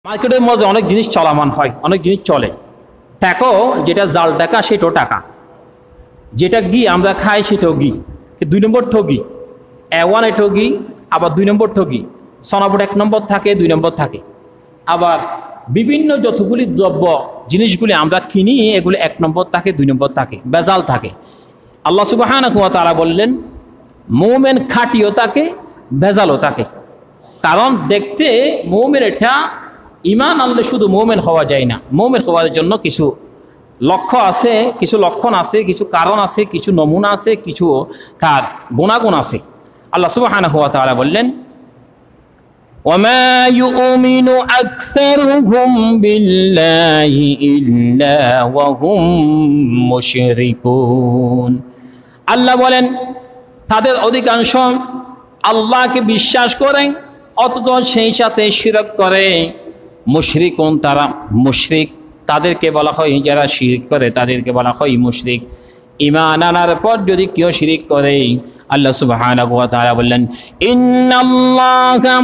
মার্কেটের মধ্যে অনেক জিনিস চলমান হয়, অনেক জিনিস চলে। টাকাও যেটা জাল টাকা সেটাও টাকা, যেটা ঘি আমরা খাই সেটাও ঘি, 2 নম্বর ঠগি। ওয়ানে ঠগি, আবার 2 নম্বর ঠগি। সোনাপুর 1 নম্বর থাকে, 2 নম্বর থাকে। আবার বিভিন্ন যতগুলি দ্রব্য জিনিসগুলি আমরা কিনি এগুলি 1 নম্বর থাকে, 2 নম্বর থাকে, বেজাল থাকে। আল্লাহ সুবহানাহু ওয়া তাআলা বললেন মুমিন খাঁটিও থাকে, ভেজালও থাকে। কারণ দেখতে মুমিন এটা ঈমান আনলে শুধু মুমিন হওয়া যায় না, মুমিন হওয়ার জন্য কিছু লক্ষ্য আছে, কিছু লক্ষণ আছে, কিছু কারণ আছে, কিছু নমুনা আছে, কিছু তার গুণাগুণ আছে। আল্লাহ সুবহানাহু ওয়া তাআলা বললেন ওয়ামা ইউমিনু আকসারুহুম বিল্লাহি ইল্লা ওয়া হুম মুশরিকুন। আল্লাহ বলেন তাদের অধিকাংশ আল্লাহকে বিশ্বাস করে অথচ সেই সাথে শিরক করে। মুশরিকুন, তারা মুশরিক, তাদেরকে বলা হয়, যারা শিরক করে তাদেরকে বলা হয় মুশরিক। ঈমান আনার পর যদি কেউ শিরক করে, আল্লাহ সুবহানাহু ওয়া তাআলা বললেন ইন্নাল্লাহা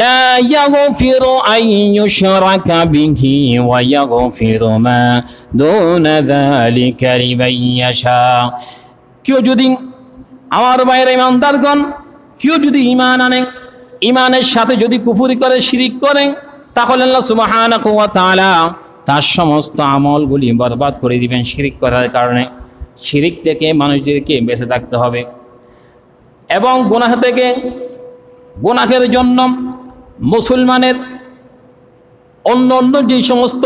লা ইয়াগফিরু আন ইউশরাকা বিহি ওয়া ইয়াগফিরু মা দুনা যালিকা লিমান ইয়াশা। কেউ যদি, আমার বাইরে ইমানদারগণ, কেউ যদি ঈমান আনে, ঈমানের সাথে যদি কুফরি করে, শিরিক করে, তাহলে আল্লাহ সুবহানাহু ওয়া তাআলা তার সমস্ত আমলগুলি বরবাদ করে দিবেন শিরিক করার কারণে। শিরিক থেকে মানুষদেরকে বেঁচে থাকতে হবে এবং গুনাহ থেকে, গুনাহের জন্য মুসলমানের অন্য অন্য যে সমস্ত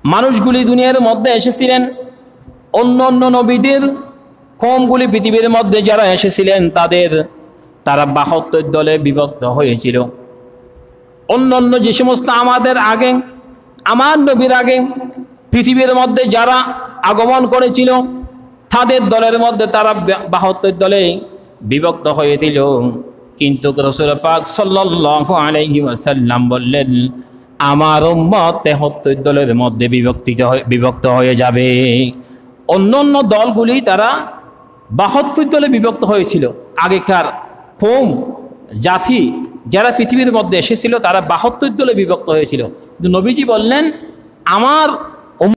মানুষগুলি দুনিয়ার মধ্যে এসেছিলেন, অন্য অন্য নবীদের কওমগুলি পৃথিবীর মধ্যে যারা এসেছিলেন তারা 72 দলে বিভক্ত হয়েছিল। অন্য অন্য যে সমস্ত আমাদের আগে, আমার নবীর আগে পৃথিবীর মধ্যে যারা আগমন করেছিল তাদের দলের মধ্যে তারা 72 দলে বিভক্ত হয়েছিল। কিন্তু রাসূল পাক সাল্লাল্লাহু আলাইহি ওয়াসাল্লাম বললেন আমার উম্মত 73 দলের মধ্যে বিভক্ত হয়ে যাবে। অন্য অন্য দলগুলি তারা 72 দলে বিভক্ত হয়েছিল। আগেকার কওম জাতি যারা পৃথিবীর মধ্যে এসেছিল তারা 72 দলে বিভক্ত হয়েছিল। কিন্তু নবীজি বললেন আমার